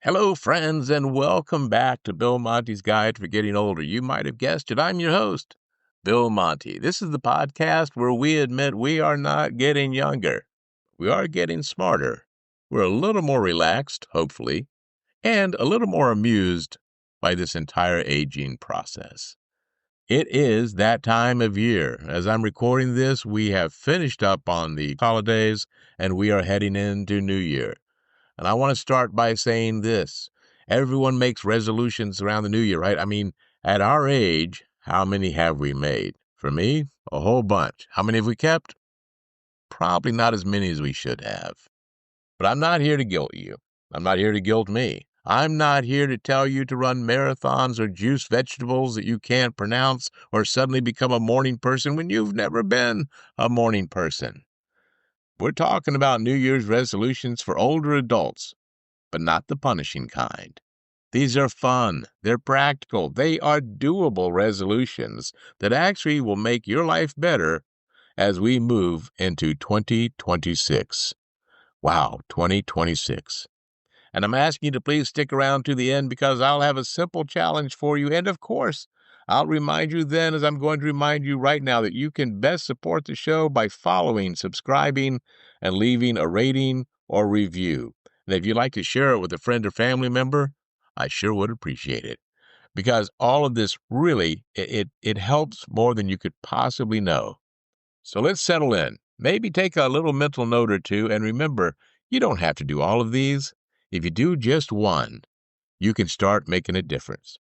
Hello, friends, and welcome back to Bill Monty's Guide for Getting Older. You might have guessed it. I'm your host, Bill Monty. This is the podcast where we admit we are not getting younger. We are getting smarter. We're a little more relaxed, hopefully, and a little more amused by this entire aging process. It is that time of year. As I'm recording this, we have finished up on the holidays, and we are heading into New Year. And I want to start by saying this. Everyone makes resolutions around the new year, right? I mean, at our age, how many have we made? For me, a whole bunch. How many have we kept? Probably not as many as we should have. But I'm not here to guilt you. I'm not here to guilt me. I'm not here to tell you to run marathons or juice vegetables that you can't pronounce or suddenly become a morning person when you've never been a morning person. We're talking about New Year's resolutions for older adults, but not the punishing kind. These are fun, they're practical, they are doable resolutions that actually will make your life better as we move into 2026. Wow, 2026. And I'm asking you to please stick around to the end because I'll have a simple challenge for you. And of course, I'll remind you then, as I'm going to remind you right now, that you can best support the show by following, subscribing, and leaving a rating or review. And if you'd like to share it with a friend or family member, I sure would appreciate it. Because all of this really, it helps more than you could possibly know. So let's settle in. Maybe take a little mental note or two, and remember, you don't have to do all of these. If you do just one, you can start making a difference.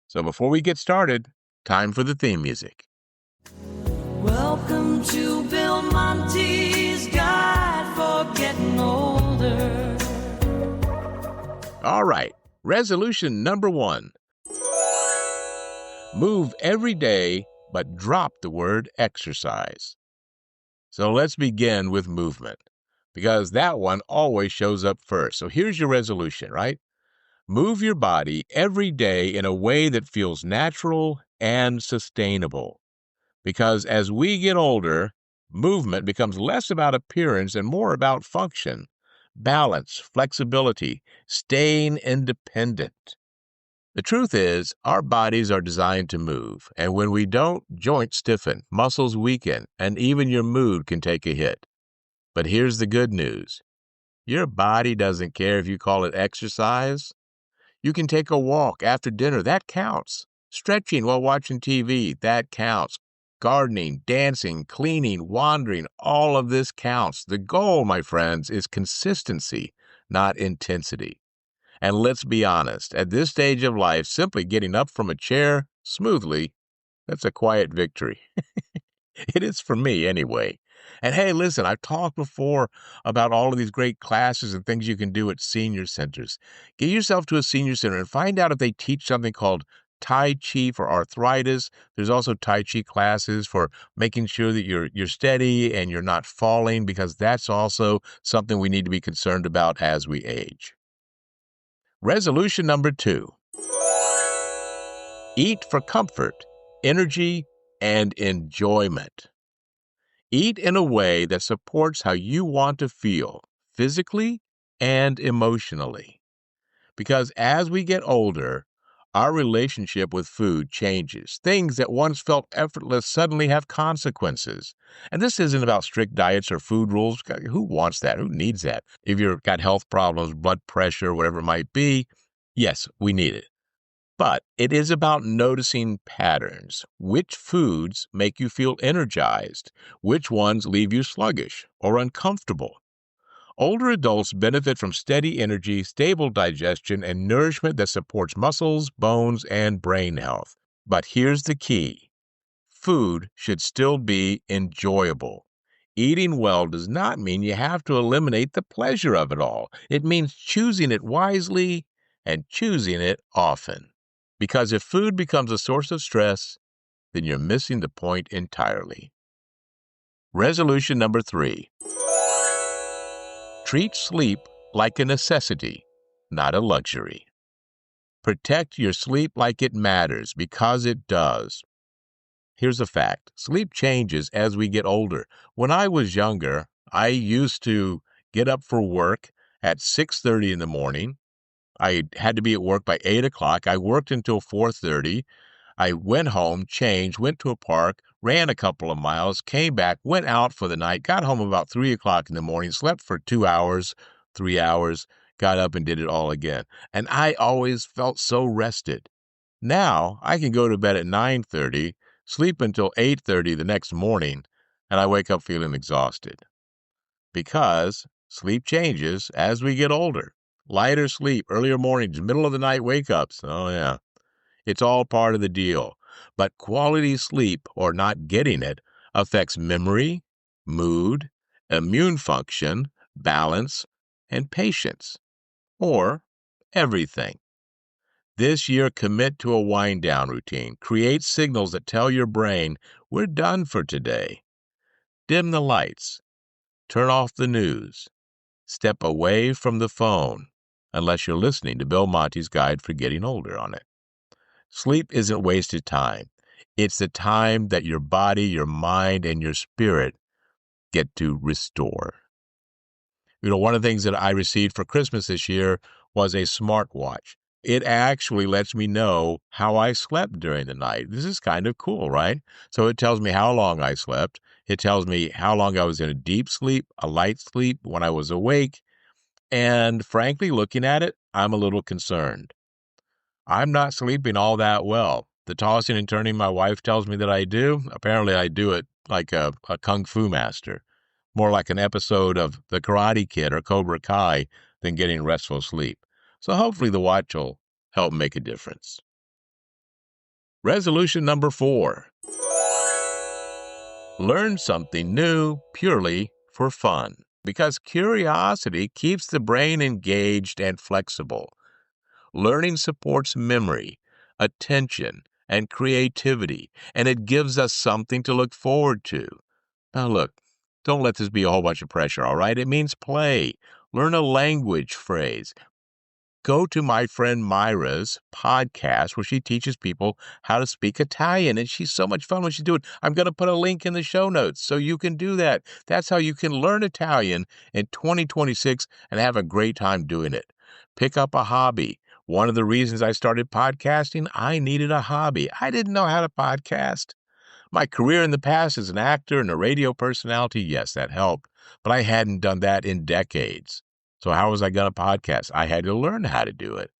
So before we get started, time for the theme music. Welcome to Bill Monty's Guide for Getting Older. All right, resolution number 1. Move every day, but drop the word exercise. So let's begin with movement, because that one always shows up first. So here's your resolution, right? Move your body every day in a way that feels natural and sustainable. Because as we get older, movement becomes less about appearance and more about function, balance, flexibility, staying independent. The truth is, our bodies are designed to move, and when we don't, joints stiffen, muscles weaken, and even your mood can take a hit. But here's the good news. Your body doesn't care if you call it exercise. You can take a walk after dinner. That counts. Stretching while watching TV. That counts. Gardening, dancing, cleaning, wandering, all of this counts. The goal, my friends, is consistency, not intensity. And let's be honest, at this stage of life, simply getting up from a chair smoothly, that's a quiet victory. It is for me anyway. And hey, listen, I've talked before about all of these great classes and things you can do at senior centers. Get yourself to a senior center and find out if they teach something called Tai Chi for arthritis. There's also Tai Chi classes for making sure that you're steady and you're not falling, because that's also something we need to be concerned about as we age. Resolution number 2. Eat for comfort, energy, and enjoyment. Eat in a way that supports how you want to feel, physically and emotionally. Because as we get older, our relationship with food changes. Things that once felt effortless suddenly have consequences. And this isn't about strict diets or food rules. Who wants that? Who needs that? If you've got health problems, blood pressure, whatever it might be, yes, we need it. But it is about noticing patterns. Which foods make you feel energized? Which ones leave you sluggish or uncomfortable? Older adults benefit from steady energy, stable digestion, and nourishment that supports muscles, bones, and brain health. But here's the key. Food should still be enjoyable. Eating well does not mean you have to eliminate the pleasure of it all. It means choosing it wisely and choosing it often. Because if food becomes a source of stress, then you're missing the point entirely. Resolution number 3. Treat sleep like a necessity, not a luxury. Protect your sleep like it matters, because it does. Here's a fact. Sleep changes as we get older. When I was younger, I used to get up for work at 6:30 in the morning, I had to be at work by 8 o'clock. I worked until 4:30. I went home, changed, went to a park, ran a couple of miles, came back, went out for the night, got home about 3 o'clock in the morning, slept for 2 hours, 3 hours, got up and did it all again. And I always felt so rested. Now I can go to bed at 9:30, sleep until 8:30 the next morning, and I wake up feeling exhausted. Because sleep changes as we get older. Lighter sleep, earlier mornings, middle of the night wake-ups. Oh, yeah. It's all part of the deal. But quality sleep, or not getting it, affects memory, mood, immune function, balance, and patience. Or everything. This year, commit to a wind-down routine. Create signals that tell your brain, we're done for today. Dim the lights. Turn off the news. Step away from the phone, unless you're listening to Bill Monty's Guide for Getting Older on it. Sleep isn't wasted time. It's the time that your body, your mind, and your spirit get to restore. One of the things that I received for Christmas this year was a smartwatch. It actually lets me know how I slept during the night. This is kind of cool, right? So it tells me how long I slept. It tells me how long I was in a deep sleep, a light sleep, when I was awake. And frankly, looking at it, I'm a little concerned. I'm not sleeping all that well. The tossing and turning my wife tells me that I do. Apparently, I do it like a kung fu master, more like an episode of The Karate Kid or Cobra Kai than getting restful sleep. So hopefully the watch will help make a difference. Resolution number 4. Learn something new purely for fun, because curiosity keeps the brain engaged and flexible. Learning supports memory, attention, and creativity, and it gives us something to look forward to. Now look, don't let this be a whole bunch of pressure, all right? It means play. Learn a language phrase. Go to my friend Myra's podcast where she teaches people how to speak Italian, and she's so much fun when she's doing it. I'm going to put a link in the show notes so you can do that. That's how you can learn Italian in 2026 and have a great time doing it. Pick up a hobby. One of the reasons I started podcasting, I needed a hobby. I didn't know how to podcast. My career in the past as an actor and a radio personality, yes, that helped, but I hadn't done that in decades. So how was I going to podcast? I had to learn how to do it.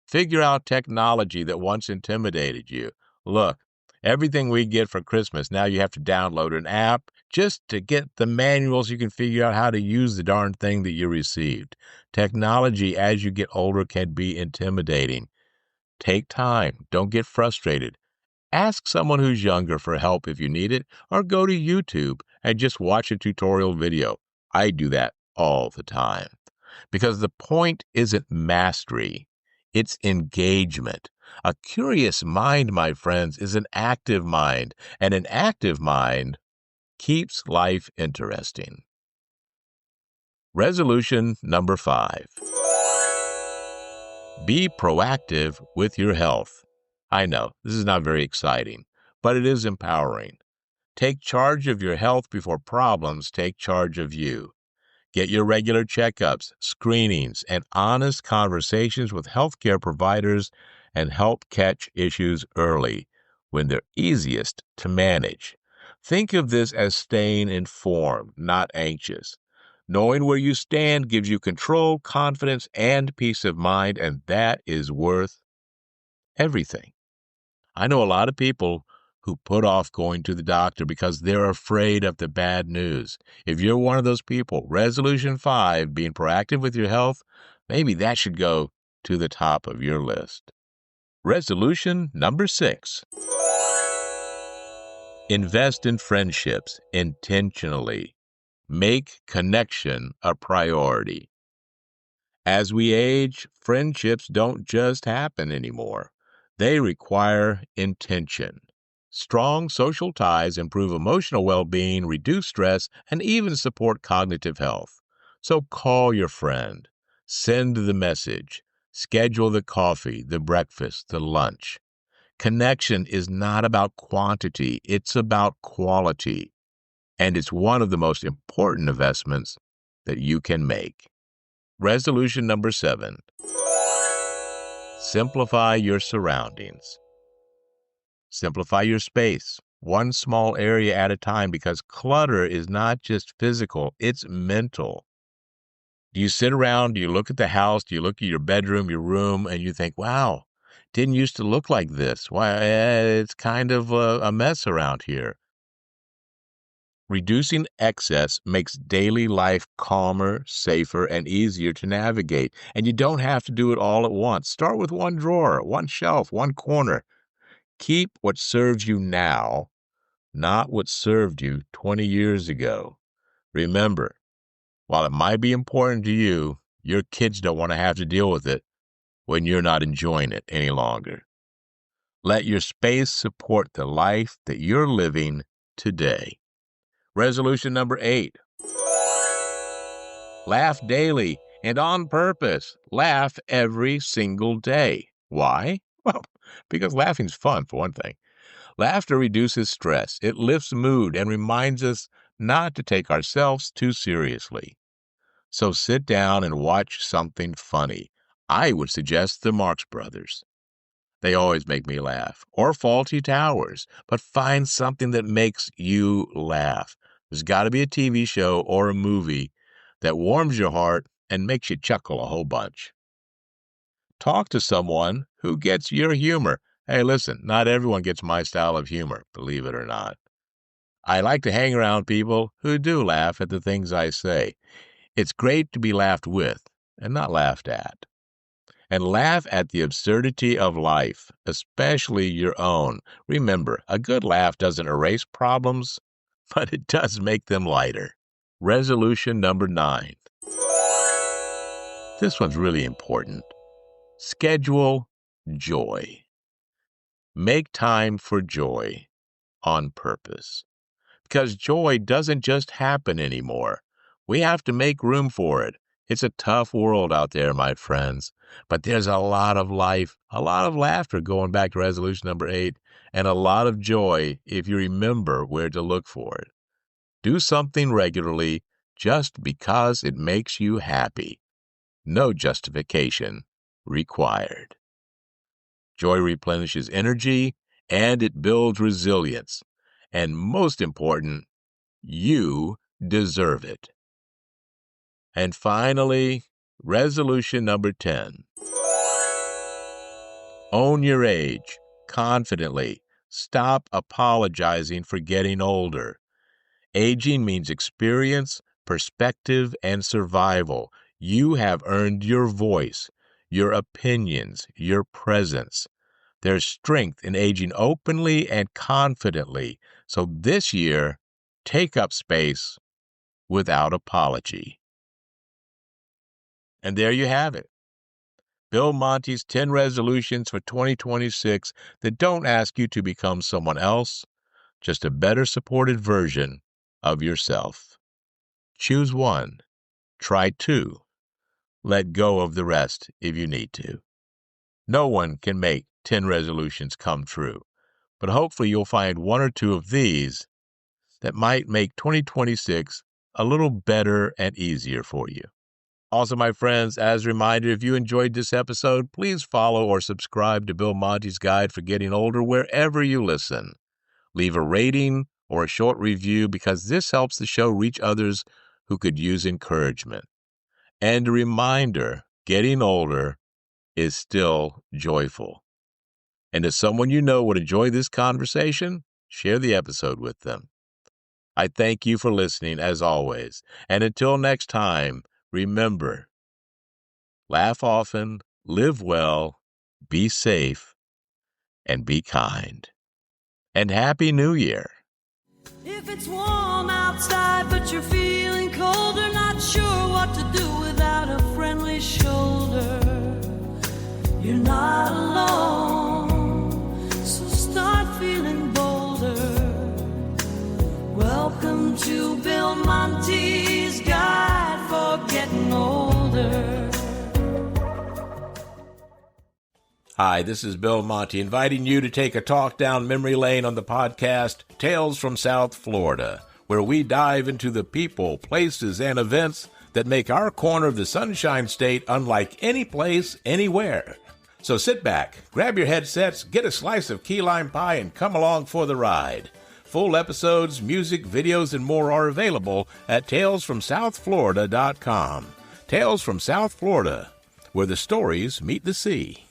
Figure out technology that once intimidated you. Look, everything we get for Christmas, now you have to download an app just to get the manuals. You can figure out how to use the darn thing that you received. Technology, as you get older, can be intimidating. Take time. Don't get frustrated. Ask someone who's younger for help if you need it, or go to YouTube and just watch a tutorial video. I do that all the time. Because the point isn't mastery, it's engagement. A curious mind, my friends, is an active mind, and an active mind keeps life interesting. Resolution number 5. Be proactive with your health. I know, this is not very exciting, but it is empowering. Take charge of your health before problems take charge of you. Get your regular checkups, screenings, and honest conversations with healthcare providers, and help catch issues early when they're easiest to manage. Think of this as staying informed, not anxious. Knowing where you stand gives you control, confidence, and peace of mind, and that is worth everything. I know a lot of people who put off going to the doctor because they're afraid of the bad news. If you're one of those people, Resolution 5, being proactive with your health, maybe that should go to the top of your list. Resolution number 6. Invest in friendships intentionally. Make connection a priority. As we age, friendships don't just happen anymore. They require intention. Strong social ties improve emotional well-being, reduce stress, and even support cognitive health. So call your friend, send the message, schedule the coffee, the breakfast, the lunch. Connection is not about quantity, it's about quality. And it's one of the most important investments that you can make. Resolution number 7. Simplify your surroundings. Simplify your space, one small area at a time, because clutter is not just physical, it's mental. Do you sit around, do you look at the house, do you look at your bedroom, your room, and you think, wow, didn't used to look like this. Why, it's kind of a mess around here. Reducing excess makes daily life calmer, safer, and easier to navigate. And you don't have to do it all at once. Start with one drawer, one shelf, one corner. Keep what serves you now, not what served you 20 years ago. Remember, while it might be important to you, your kids don't want to have to deal with it when you're not enjoying it any longer. Let your space support the life that you're living today. Resolution number 8. Laugh daily and on purpose. Laugh every single day. Why? Well, because laughing's fun, for one thing. Laughter reduces stress. It lifts mood and reminds us not to take ourselves too seriously. So sit down and watch something funny. I would suggest the Marx Brothers. They always make me laugh. Or Faulty Towers. But find something that makes you laugh. There's got to be a TV show or a movie that warms your heart and makes you chuckle a whole bunch. Talk to someone who gets your humor. Hey, listen, not everyone gets my style of humor, believe it or not. I like to hang around people who do laugh at the things I say. It's great to be laughed with and not laughed at. And laugh at the absurdity of life, especially your own. Remember, a good laugh doesn't erase problems, but it does make them lighter. Resolution number 9. This one's really important. Schedule joy. Make time for joy on purpose. Because joy doesn't just happen anymore. We have to make room for it. It's a tough world out there, my friends. But there's a lot of life, a lot of laughter, going back to resolution number 8, and a lot of joy if you remember where to look for it. Do something regularly just because it makes you happy. No justification required. Joy replenishes energy and it builds resilience. And most important, you deserve it. And finally, resolution number 10. Own your age confidently. Stop apologizing for getting older. Aging means experience, perspective, and survival. You have earned your voice, your opinions, your presence. There's strength in aging openly and confidently. So this year, take up space without apology. And there you have it. Bill Monty's 10 resolutions for 2026 that don't ask you to become someone else, just a better supported version of yourself. Choose one. Try 2. Let go of the rest if you need to. No one can make 10 resolutions come true, but hopefully you'll find 1 or 2 of these that might make 2026 a little better and easier for you. Also, my friends, as a reminder, if you enjoyed this episode, please follow or subscribe to Bill Monty's Guide for Getting Older wherever you listen. Leave a rating or a short review because this helps the show reach others who could use encouragement. And a reminder, getting older is still joyful. And if someone you know would enjoy this conversation, share the episode with them. I thank you for listening, as always. And until next time, remember, laugh often, live well, be safe, and be kind. And Happy New Year. If it's warm outside but you're feeling colder, not sure what to do without a friendly shoulder, you're not alone, so start feeling bolder. Welcome to Bill Monty's Guide for Getting Older. Hi, this is Bill Monty, inviting you to take a talk down memory lane on the podcast Tales from South Florida, where we dive into the people, places, and events that make our corner of the Sunshine State unlike any place, anywhere. So sit back, grab your headsets, get a slice of key lime pie, and come along for the ride. Full episodes, music, videos, and more are available at talesfromsouthflorida.com. Tales from South Florida, where the stories meet the sea.